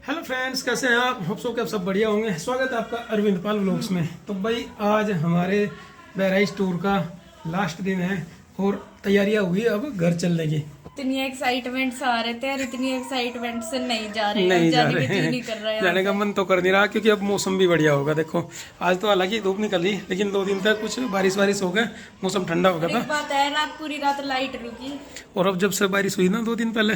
Hello friends, कैसे हैं आप? होप सो कि आप सब बढ़िया होंगे। स्वागत है आपका अरविंद पाल व्लॉग्स में। तो भाई आज हमारे बहराइच टूर का लास्ट दिन है और तैयारियां हुई अब घर चलने की। इतनी एक्साइटमेंट आ रहे थे और इतनी एक्साइटमेंट से नहीं जा रहे नहीं जा जाने रहे की जी हैं। नहीं कर रहा है। जाने का मन तो कर नहीं रहा क्योंकि अब मौसम भी बढ़िया होगा। देखो आज तो हालांकि धूप निकल रही, लेकिन 2 दिन तक कुछ बारिश हो गया, मौसम ठंडा हो गया एक था। बात है, रात पूरी रात लाइट रुकी और अब जब से बारिश हुई ना 2 दिन पहले,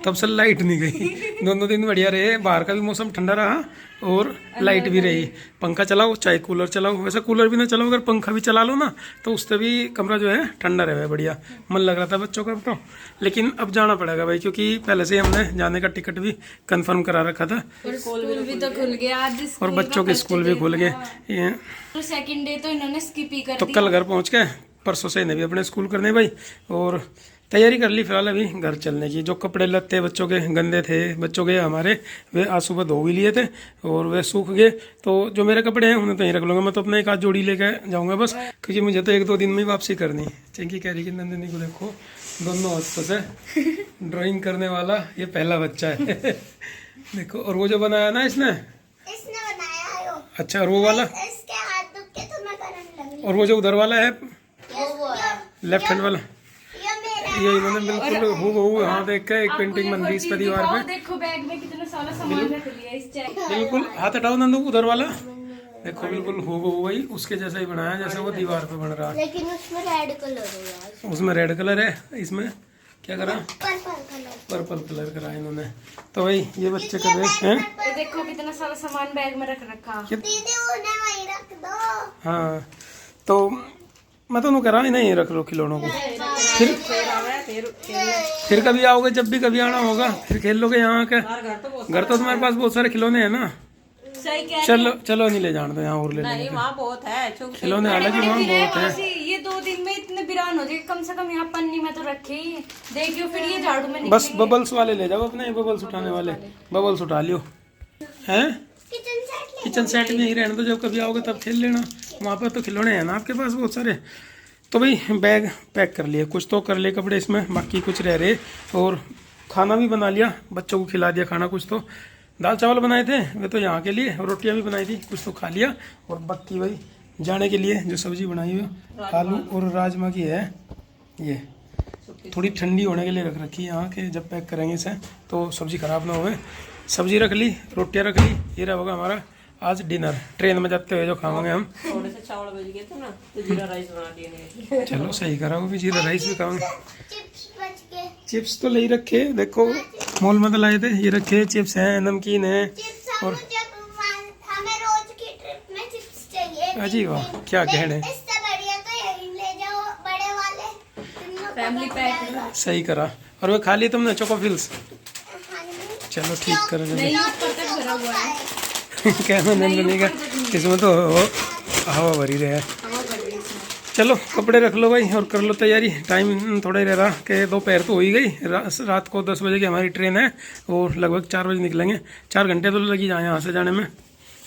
तब से लाइट नहीं गई। दोनों दिन बढ़िया रहे, बाहर का भी मौसम ठंडा रहा और लाइट भी रही। पंखा चलाओ चाहे कूलर चलाओ, वैसे कूलर भी ना चलाओ, अगर पंखा भी चला लो ना तो उससे भी कमरा जो है ठंडा रहे बढ़िया। मन लग रहा था बच्चों का तो, लेकिन अब जाना पड़ेगा भाई, क्योंकि पहले से हमने जाने का टिकट भी कंफर्म करा रखा था और स्कूल भी तो खुल गया आज। और बच्चों के स्कूल भी खुल गए। तो सेकंड डे तो इन्होंने स्किप ही कर तो कल घर पहुंच के परसों से इन्हें भी अपने स्कूल करने भाई, और तैयारी कर ली फिलहाल अभी घर चलने की। जो कपड़े लत्ते बच्चों के गंदे थे, बच्चों के हमारे, वे आज सुबह धो भी लिए थे और वे सूख गए। तो जो मेरे कपड़े हैं उन्हें तो यहीं रख लूँगा। मैं तो अपना एक आध जोड़ी लेके जाऊँगा बस, क्योंकि मुझे तो 1-2 दिन में ही वापसी करनी। चिंकी कह रही कि नंदिनी को देखो दोनों हाथों से ड्राइंग करने वाला ये पहला बच्चा है। देखो, और वो जो बनाया ना इसने बनाया है वो। अच्छा, और वो वाला, इसके हाथ दुख के तो मैं करने लगी। और वो जो उधर वाला है वो है लेफ्ट हैंड वाला, ये मेरा ये इन्होंने बिल्कुल हूबहू हाँ देख के एक पेंटिंग बन रही इस पर दीवार पे। देखो बैग में कितना सारा सामान रख लिया इस चेक। बिल्कुल हाथ हटाओ नंदू, उधर वाला देखो, बिल्कुल हूबहू वही उसके जैसा ही बनाया जैसे वो दीवार पे बन रहा है। लेकिन उसमें रेड कलर है यार। उसमें रेड कलर है, इसमें क्या करा? Purple colour. पर्पल कलर करा इन्होंने। तो भाई ये बच्चे कर रहे हैं। ये देखो कितना सारा सामान बैग में रख रखा। दीदी उन्हें वहीं रख दो। हाँ, तो मैं तो कह रहा हूँ नहीं रख लो खिलौनों को। फिर कभी आओगे, जब भी कभी आना होगा फिर खेल लोगे यहाँ के। घर तो तुम्हारे पास बहुत सारे खिलौने हैं ना। सही कह चलो चलो नहीं ले जाने दो, यहाँ और ले लेंगे। वहाँ बहुत है खिलौने हालांकि वहाँ बहुत है। ये 2 दिन में इतने बिरान हो जाए, कम से कम यहाँ पन्नी में तो रखे ही। देखियो फिर ये झाड़ू में बस बबल्स वाले ले जाओ अपने, बबल्स उठाने वाले बबल्स उठा लियो। हैं किचन सेट में ही रहने दो, जब कभी आओगे तब खेल लेना। वहाँ पर तो खिलौने हैं ना आपके पास बहुत सारे। तो भाई बैग पैक कर लिए, कुछ तो कर लिए कपड़े इसमें, बाकी कुछ रह रहे। और खाना भी बना लिया, बच्चों को खिला दिया खाना। कुछ तो दाल चावल बनाए थे वे तो यहाँ के लिए, रोटियाँ भी बनाई थी, कुछ तो खा लिया। और बाकी भाई जाने के लिए जो सब्जी बनाई हुई आलू और राजमा की है, ये थोड़ी ठंडी होने के लिए रख रखी है यहाँ के, जब पैक करेंगे इसे तो सब्जी खराब ना होवे। सब्जी रख ली, रोटियाँ रख ली। ये रहा होगा हमारा आज डिनर, ट्रेन में जाते हुए जो खाएंगे हम। थोड़े से चावल बच गए थे ना, तो जीरा राइस बना दिए। चलो सही करा, वो भी जीरा राइस भी खाएंगे। चिप्स बच गए। चिप्स तो ले ही रखे, देखो मॉल में तो लाए थे, ये रखे चिप्स हैं, नमकीन है। चिप्स और हमें रोज की ट्रिप में चिप्स चाहिए। अजी वाह, क्या कहने। इससे बढ़िया तो यही ले जाओ बड़े वाले फैमिली पैक। सही करा। और वो खा ली तुमने चोकोफिल्स? चलो ठीक कर नहीं ऊपर तक भरा हुआ है। कहना नंदनी का, इसमें तो हवा भरी रहे। चलो कपड़े रख लो भाई और कर लो तैयारी। टाइम थोड़ा ही रह रहा कि दोपहर तो हो ही गई। रात को 10 बजे की हमारी ट्रेन है और लगभग 4 बजे निकलेंगे। 4 घंटे तो लगी जाए यहाँ से जाने में,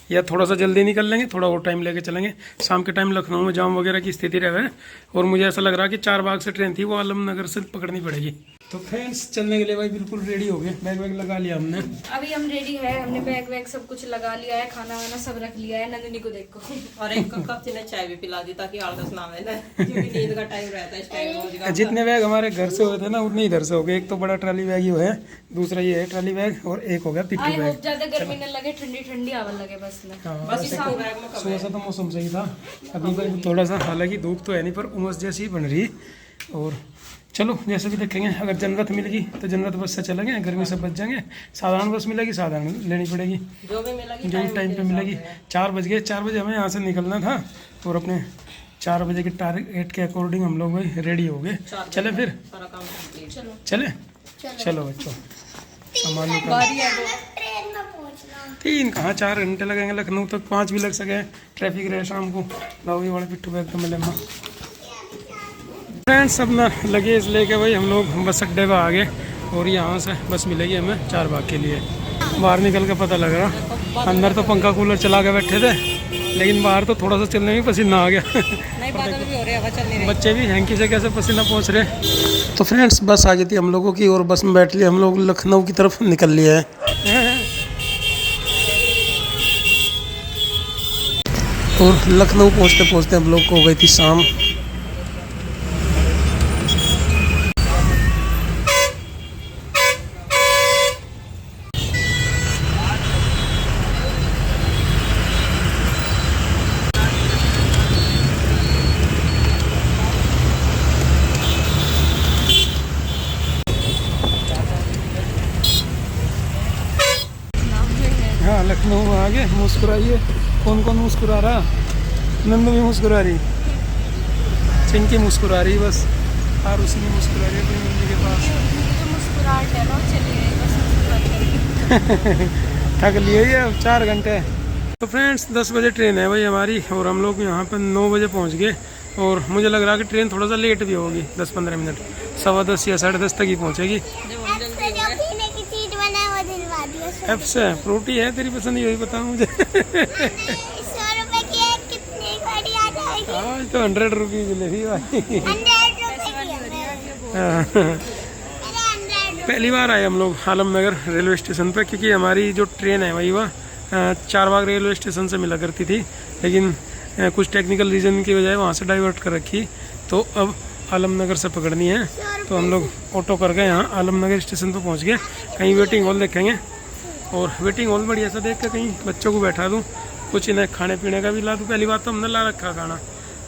या थोड़ा सा जल्दी निकल लेंगे, थोड़ा और टाइम लेके चलेंगे। शाम के टाइम लखनऊ में जाम वगैरह की स्थिति रहे, और मुझे ऐसा लग रहा कि 4 बाग से ट्रेन थी, वो आलमनगर से पकड़नी पड़ेगी। तो फ्रेंड्स चलने के लिए भाई बिल्कुल रेडी हो गए, बैग वैग लगा लिया हमने। अभी हम रेडी है, हमने बैग वैग सब कुछ लगा लिया है, खाना वाना सब रख लिया है। नंदिनी को देखो और एक कप से चाय भी पिला दी ताकि आलस ना आवे ना, क्योंकि नींद का टाइम रहता है इस टाइम रोज का। जितने बैग हमारे घर से हुए थे ना उतने इधर से हो गए। एक तो बड़ा ट्रॉली बैग ही है, दूसरा ये है ट्रॉली बैग, और एक हो गया पिट्ठू आई बैग। होप ज्यादा गर्मी न लगे, ठंडी ठंडी हवा लगे बस में। हाँ, बस इसी बैग में सुबह से तो मौसम सही था, अभी भाई थोड़ा सा, हालांकि धूप तो है नहीं पर उमस जैसी ही बन रही। और चलो जैसे भी देखेंगे, अगर जनरत मिलेगी तो जनरत बस से चलेंगे, गर्मी से बच जाएंगे। साधारण बस मिलेगी, साधारण लेनी पड़ेगी, जो भी मिलेगी जो टाइम पे मिलेगी। 4 बज गए, 4 बजे हमें यहाँ से निकलना था, और अपने 4 बजे के टारगेट के अकॉर्डिंग हम लोग भाई रेडी हो गए। चले फिर, सारा काम कंप्लीट। चले चलो बच्चों, सामान निकाल। ट्रेन में पहुंचना। 3 कहाँ 4 घंटे लगेंगे, लखनऊ तक 5 भी लग सके, ट्रैफिक रहे शाम को। लाओ ये वाले पिट्ठू बैग तो मिले। फ्रेंड्स सब ना लगेज लेके भाई हम लोग बस अड्डे पर आ गए, और यहाँ से बस मिलेगी हमें 4 बाग के लिए। बाहर निकल के पता लग रहा, अंदर तो पंखा कूलर चला के बैठे थे, लेकिन बाहर तो थोड़ा सा चलने में पसीना आ गया। नहीं बादल भी हो रहे हैं, हवा चल नहीं रही। बच्चे भी हैंकी से कैसे पसीना पहुँच रहे। तो फ्रेंड्स बस आ गई थी हम लोगों की, और बस में बैठ लिया हम लोग, लखनऊ की तरफ निकल लिया है। और लखनऊ पहुंचते पहुंचते हम लोग को हो गई थी शाम। हाँ लखनऊ आ गए। मुस्कुराइए। कौन कौन मुस्कुरा रहा? नंदू भी मुस्कुरा रही, चिंकी मुस्कुरा रही बस, और उसी में मुस्कुरा रही अपनी मम्मी के पास। मुस्कुराहट है ना, चलिए बस। थक लिए ये अब 4 घंटे। तो फ्रेंड्स 10 बजे ट्रेन है भाई हमारी, और हम लोग यहाँ पर 9 बजे पहुँच गए। और मुझे लग रहा है कि ट्रेन थोड़ा सा लेट भी होगी, 10-15 मिनट, 10:15 या 10:30 तक ही पहुँचेगी। पीने की चीज बनाए वो दिलवा दिया। एफ से फ्रूटी है तेरी पसंद, यही बताओ मुझे। 100 रुपए की है, कितनी बड़ी आ जाएगी? आज तो 100 रुपये मिलेगी भाई। 100 रुपए की है। हाँ। मेरे 100 पहली बार आए हम लोग आलमनगर रेलवे स्टेशन पे, क्योंकि हमारी जो ट्रेन है वही वह चारबाग रेलवे स्टेशन से मिला करती थी, लेकिन कुछ टेक्निकल रीज़न की वजह वहाँ से डाइवर्ट कर रखी, तो अब आलमनगर से पकड़नी है। तो हम लोग ऑटो कर गए यहाँ आलमनगर स्टेशन पर पहुँच गए। कहीं वेटिंग हॉल देखेंगे, और वेटिंग हॉल बढ़िया सा देख के कहीं बच्चों को बैठा दूँ, कुछ इन्हें खाने पीने का भी ला दूँ। पहली बात तो हमने ला रखा खाना,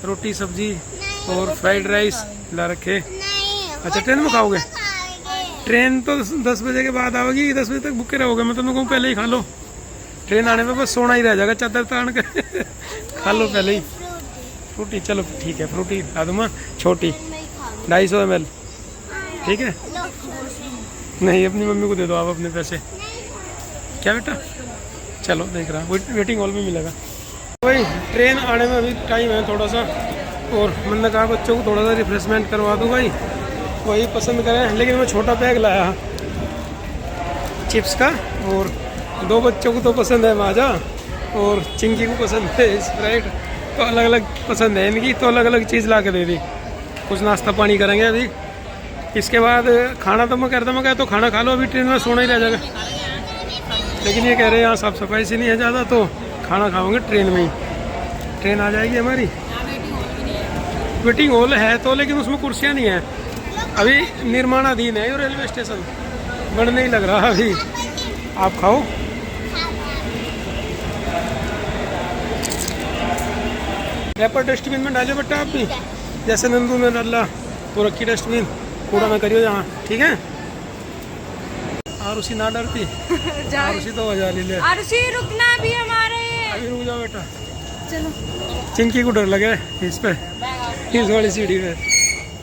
रोटी सब्जी और फ्राइड राइस ला रखे। नहीं। अच्छा ट्रेन में खाओगे? खाएंगे। ट्रेन तो 10 बजे के बाद आएगी, 10 बजे तक भूखे रहोगे। मैं तुमको कहूँ पहले ही खा लो, ट्रेन आने में बस सोना ही रह जाएगा चादर तान के। खा लो पहले ही फ्रूटी। चलो ठीक है, फ्रूटी ला दूँगा छोटी 250 ml, ठीक है? नहीं अपनी मम्मी को दे दो आप अपने पैसे। क्या बेटा? चलो देख रहा, वेटिंग हॉल में मिलेगा भाई। ट्रेन आने में अभी टाइम है थोड़ा सा, और मैंने कहा बच्चों को थोड़ा सा रिफ्रेशमेंट करवा दूँ भाई, वही पसंद करें। लेकिन मैं छोटा बैग लाया चिप्स का, और 2 बच्चों को तो पसंद है माजा, और चिंकी को पसंद है स्प्राइट, तो अलग अलग पसंद है इनकी, तो अलग अलग चीज़ ला के दे दी। कुछ नाश्ता पानी करेंगे अभी, इसके बाद खाना तो मैं कहता, मैं कहता तो खाना खा लो, अभी ट्रेन में सोना ही रह जाएगा। लेकिन ये कह रहे हैं यहाँ साफ़ सफाई से नहीं है ज़्यादा, तो खाना खाओगे ट्रेन में ही। ट्रेन आ जाएगी हमारी, वेटिंग हॉल है तो, लेकिन उसमें कुर्सियाँ नहीं है, अभी निर्माणाधीन है ये रेलवे स्टेशन, बनने ही लग रहा अभी। आप खाओ। रैपर डस्टबिन में डालो बेटा, आप भी जैसे नंदू में डाला वो रखी डस्टबिन, कूड़ा ना करियो यहाँ, ठीक है? आरुषि ना डरती, आरुषि तो वजह ले ले। आरुषि रुकना भी हमारे। अभी रुक जाओ बेटा। चलो। चिंकी को डर लगे इस पे, इस वाली सीढ़ी पे।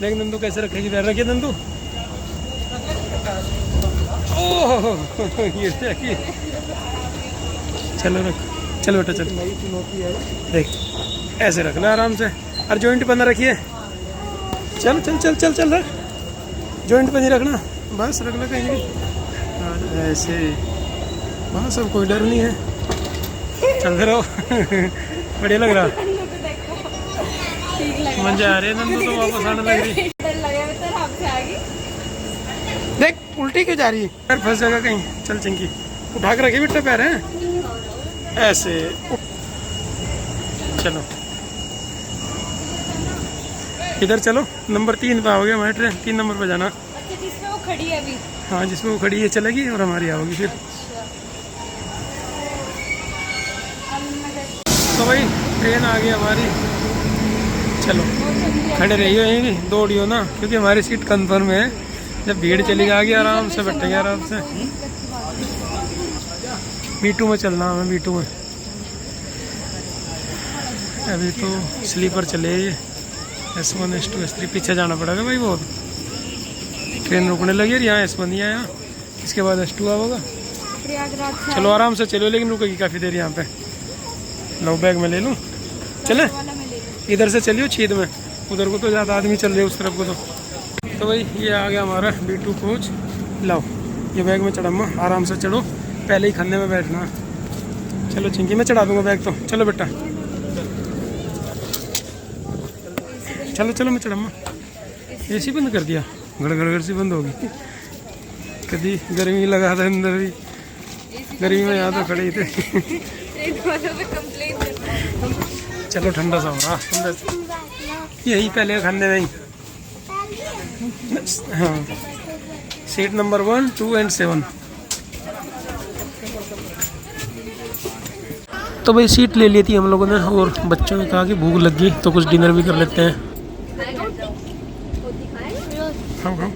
देख नंदू कैसे रखेगी, पैर रखिए नंदू। ओह ये देखिए। चलो रख, चलो बेटा चल। देख ऐसे रखना आराम से, और जॉइंट बना रखिए। चल चल चल चल चल रख, जॉइंट बनी रखना, बस रखना कहीं भी ऐसे, बस अब कोई डर नहीं है, चलते रहो। बढ़िया लग रहा, मजा आ रही है। नंदू तो वापस आने लग रही। देख उल्टी क्यों जा रही है, पैर फंस जाएगा कहीं। चल चिंकी उठा के रखिए बेटा पैर, हैं ऐसे। चलो इधर चलो, नंबर 3 पे आओगे हमारी ट्रेन, 3 नंबर पे जाना। अच्छा जिसमें वो खड़ी है अभी? हाँ जिसमें वो खड़ी है चलेगी, और हमारी आओगी फिर। तो भाई ट्रेन आ गई हमारी, चलो खड़े रहियो यहीं भी, दौड़ियो ना, क्योंकि हमारी सीट कंफर्म है। जब भीड़ चली जाएगी आराम से बैठेंगे, आराम से। B2 में चलना हमें, B2 में। अभी तो स्लीपर चले, S1 S2 S3 पीछे जाना पड़ेगा भाई बहुत। ट्रेन रुकने लगी, यहाँ S1 नहीं आया, इसके बाद S2 होगा। प्रयागराज चलो आराम से चलो, लेकिन रुकेगी काफ़ी देर यहाँ पे। लो बैग में ले लूँ, चले इधर से चलियो छीद में, उधर को तो ज़्यादा आदमी चल रहे उस तरफ को। तो भाई ये आ गया हमारा B2 कोच। लाओ ये बैग में चढ़ाऊँगा, आराम से चढ़ो, पहले ही खन्ने में बैठना। चलो चिंकी मैं चढ़ा दूँगा बैग, तो चलो बेटा चलो चलो मैं चढ़ाऊँगा। AC बंद कर दिया, गड़गड़ सी बंद होगी। कभी गर्मी लगा था अंदर भी, गर्मी में यहाँ तो खड़े ही थे। चलो ठंडा सा हो रहा यही पहले खाने में ही। हाँ सीट नंबर 1, 2 और 7। तो भाई सीट ले ली थी हम लोगों ने और बच्चों ने कहा कि भूख लग गई तो कुछ डिनर भी कर लेते हैं। हाँ हाँ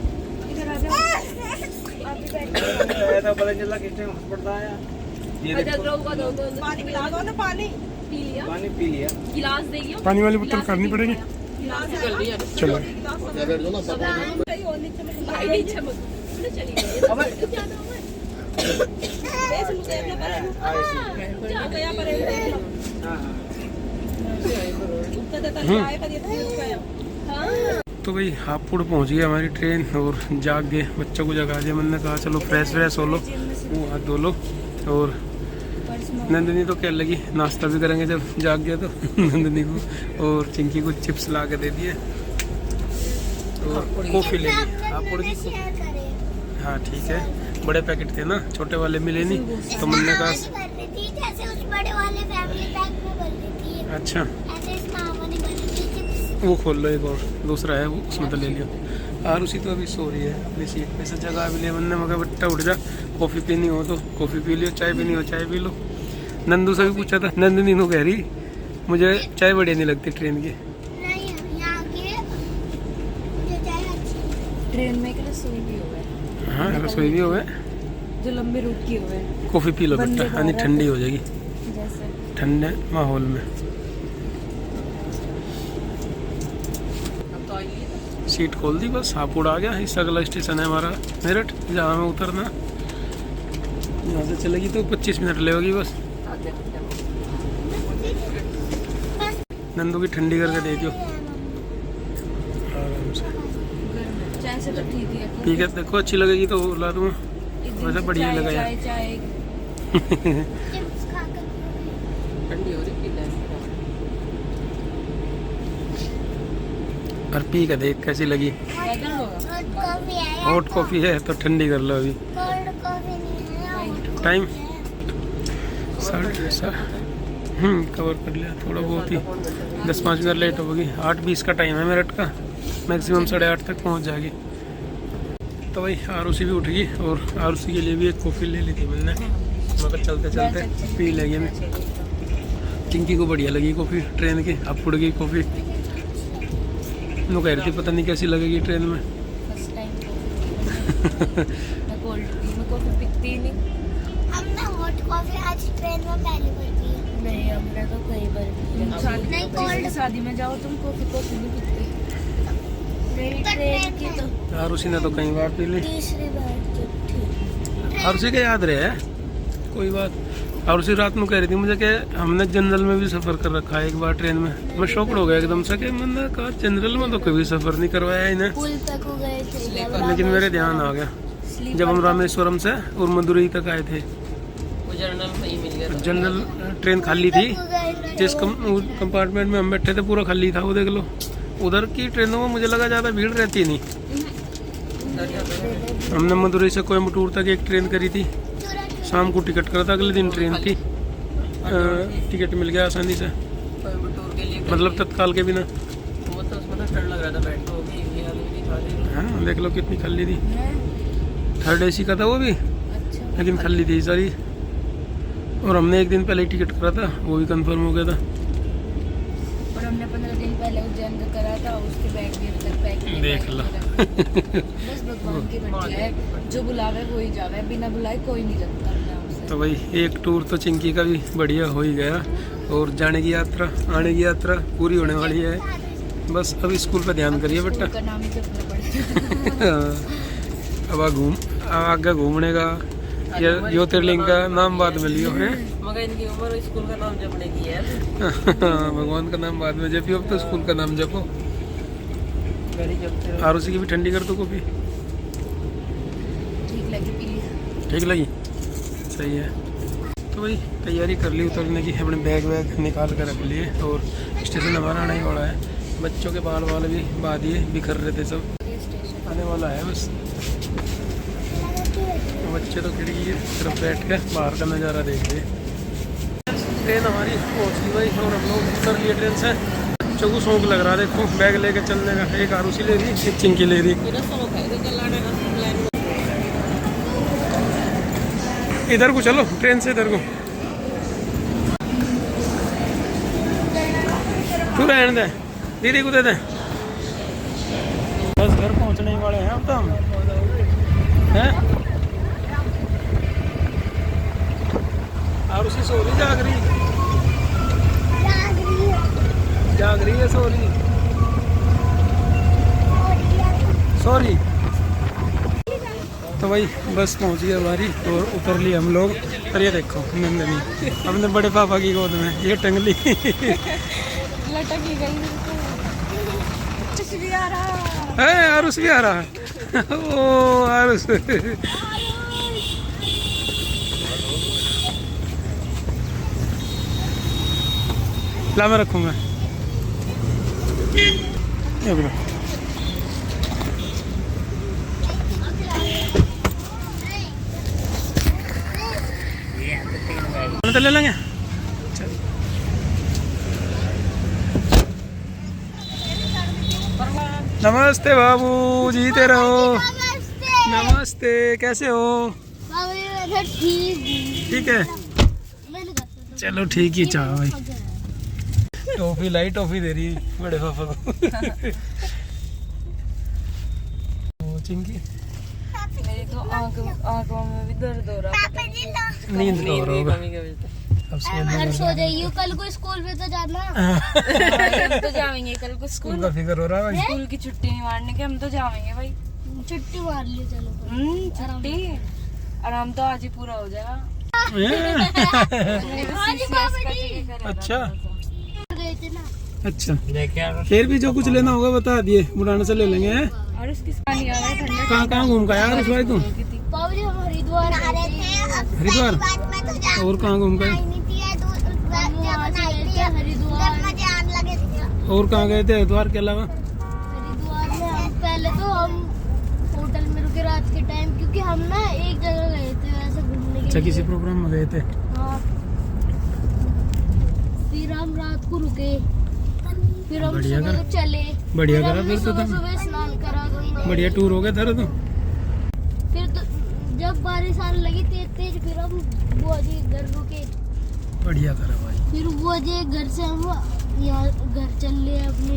पानी वाली बोतल करनी पड़ेगी। चलो तो भाई हापुड़ पहुंच गई हमारी ट्रेन और जाग गए, बच्चों को जगा दिया। मैंने कहा चलो फ्रेश व्रेश हो लो, मुँह हाथ धो लो। और नंदिनी तो क्या लगी नाश्ता भी करेंगे जब जाग गया तो नंदिनी को और चिंकी को चिप्स ला के दे दिए और कॉफ़ी ले ली हापुड़ की। हाँ ठीक है, बड़े पैकेट थे ना, छोटे वाले मिले नहीं तो मैंने कहा जैसे उस बड़े वाले फैमिली पैक में भर देती है। अच्छा ऐसे इस मामा ने भर दी चिप्स। वो खोल लो, एक और दूसरा है वो उसमें तो ले लियो। और उसी तो अभी सो रही है अपनी सीट पे से, जगह भी ले। मैंने मगर बट्टा उठ जा, कॉफ़ी पीनी हो तो कॉफ़ी पी लियो, चाय पीनी हो चाय पी लो। नंदू से भी पूछा था, नंदिनी नो कह रही मुझे चाय बढ़िया नहीं लगती ट्रेन की। नहीं यहाँ के मुझे चाय अच्छी। ट्रेन में एक रसोई भी हुआ है। हाँ रसोई भी हो गए, जो लंबे रूट की हुए हैं। कॉफ़ी पी लो बेटा, यानी ठंडी हो जाएगी जैसे ठंडे माहौल में। सीट खोल दी बस, हापुड़ आ गया। इससे अगला स्टेशन है हमारा मेरठ, जहाँ हमें उतरना। यहाँ से चलेगी तो 25 मिनट लगेगी बस। नंदू की ठंडी करके दे दियो आराम से। चाय से तो ठीक है। ठीक है देखो अच्छी लगेगी तो ला दूँगा, वैसे बढ़िया लगा यार। चाय चिप्स खाकर ठंडी हो रही पी ले। और पी के देख कैसी लगी। हॉट कॉफी है। हॉट कॉफ़ी है तो ठंडी कर लो अभी। कोल्ड कॉफी नहीं है। टाइम 7:30 कवर कर लिया थोड़ा बहुत ही। 10-5 मिनट लेट होगी। 8:20 का टाइम है मेरठ का, मैक्सिमम 8:30 तक पहुंच जाएगी। तो भाई आरुषि भी उठ गई और आरुषि के लिए भी एक कॉफ़ी ले ली थी मैंने, मगर चलते चलते पी लेंगे। मैं चिंकी को बढ़िया लगी कॉफ़ी ट्रेन की, अब उड़ गई कॉफ़ी। वो कह रही थी पता नहीं कैसी लगेगी ट्रेन में। फर्स्ट टाइम मैं कोल्ड पी, मैं कॉफी पीती ही नहीं। हमने हॉट कॉफी आज ट्रेन में पहली बार पी है। नहीं हमने तो कई बार पी। नहीं कोल्ड शादी में जाओ तुम कॉफी नहीं पीते। नहीं तो ट्रेन की तो आरुषि ने तो कई बार पी ली। तीसरी बार जब थी। आरुषि के याद रहे कोई बात। आरुषि रात में कह रही थी मुझे कि हमने जनरल में भी सफ़र कर रखा है एक बार ट्रेन में। मैं शॉक्ड हो गया एकदम से कि मैंने कहा जनरल में तो कभी सफ़र नहीं करवाया इन्हें, पुल तक हो गए थे। लेकिन मेरे ध्यान आ गया जब हम रामेश्वरम से और मदुरई तक आए थे। वो जनरल में ही मिल गया था। जनरल ट्रेन खाली थी, जिस कंपार्टमेंट में हम बैठे थे पूरा खाली था। वो देख लो, उधर की ट्रेनों में मुझे लगा ज़्यादा भीड़ रहती नहीं। हमने मदुरई से कोयम्बटूर तक एक ट्रेन करी थी, शाम को टिकट करा था, अगले दिन ट्रेन थी। टिकट मिल गया आसानी से, कोयम्बटूर के लिए मतलब तत्काल के बिना। वो तो उसमें तो ठंड लग रहा था, बैठ हो गई ये वाली भी खाली। हाँ देख लो कितनी खाली थी। 3rd AC का था वो भी, अच्छा लेकिन खाली थी सारी। और हमने एक दिन पहले ही टिकट करा था, वो भी कंफर्म हो गया था। और हमने 15 दिन पहले उज्जैन का करा था, उसके बैग भी अभी तक पैक नहीं देख लो। बस भगवान की मर्जी है, जो बुलावे वही जावे, बिना बुलाए कोई नहीं जाता अपने आप से। तो भाई एक टूर तो चिंकी का भी बढ़िया हो ही गया और जाने की यात्रा आने की यात्रा पूरी होने वाली है। बस अब स्कूल पे ध्यान करिए बेटा। का नाम ही जपना पड़ेगा। अब आगे घूमने का या ज्योतिर्लिंग का नाम बाद में लियो है। मगर इनकी उम्र स्कूल का नाम जपने की है। भगवान का नाम बाद में जपियो, अब तो स्कूल का नाम जपो। गरी जपते रहो। आरुषि की भी ठंडी कर दो कॉफी। ठीक लगी पी लिया। ठीक लगी, सही है। तो भाई तैयारी कर ली उतरने की, अपने बैग वैग निकाल कर रख लिए और स्टेशन हमारा आने ही वाला है। बच्चों के बाल वाल भी बांध दिए, बिखर रहे थे सब, आने वाला है बस। बच्चे तो खिड़की की तरफ बैठ के बाहर का नज़ारा देख रहे। ट्रेन हमारी पहुँच गई भाई और हम लोग उतर लिए ट्रेन से। बच्चों को शौक लग रहा है, देखो बैग लेके चलने का। एक आरुषि ले रही, एक चिंकी ले रही। इधर को चलो, ट्रेन से इधर को। तू रहने दे, दीदी को दे दे। बस घर पहुंचने ही वाले हैं अब तो हम हैं। और उसी सो रही, जाग रही है, सो रही सॉरी। तो भाई बस पहुंच गई हमारी और उतर ली हम लोग। और ये देखो नंदनी अपने बड़े पापा की गोद में ये टंगली लटक ही गई। भी आ रहा है, आरुष भी आ रहा है। ओ आरुष ला मैं रखूंगा। ये बोलो तो ले लेंगे। नमस्ते बाबू, जीते रहो। नमस्ते, कैसे हो? ठीक है, चलो ठीक ही चाहो भाई। टॉफी लाई, टॉफी दे रही बड़े पापा को। चिंकी मेरी तो आंखों में भी दर्द हो रहा है। नींद तो होगा। अब सो जाइए, कल को स्कूल में तो जाना। हम तो जाएंगे कल को स्कूल का फिक्र हो रहा है भाई। स्कूल की छुट्टी नहीं मारने के, हम तो जाएंगे भाई। छुट्टी मार ली चलो। छुट्टी आराम तो आज ही पूरा हो जाएगा। अच्छा गए थे ना। अच्छा, फिर भी जो कुछ लेना होगा बता दिए, बुढ़ाने से ले लेंगे। और उसकी पानी आ रहा है ठंडा। कहाँ घूम का यार इस भाई तुम? बाबूजी हम हरिद्वार गए थे। हरिद्वार और कहाँ घूम गए? और कहाँ गए थे हरिद्वार के अलावा? हरिद्वार में हम पहले तो हम होटल में रुके रात के टाइम, क्योंकि हम ना एक जगह गए थे ऐसे घूमने के अच्छा, लिए। किसी प्रोग्राम में गए थे? हाँ, फिर हम रात को रुके, फिर हम बढ़िया सुबह करा। को चले। बढ़िया फिर करा हमने फिर तो सुबह तुम। सुबह स्नान करा गंगा। बढ़िया टूर हो गया था तो। फिर तो जब बारिश आने लगी तेज तेज, फिर हम बुआ जी के घर रुके। बढ़िया करा भाई। फिर बुआ जी के घर से हम यहाँ घर चल रहे अपने।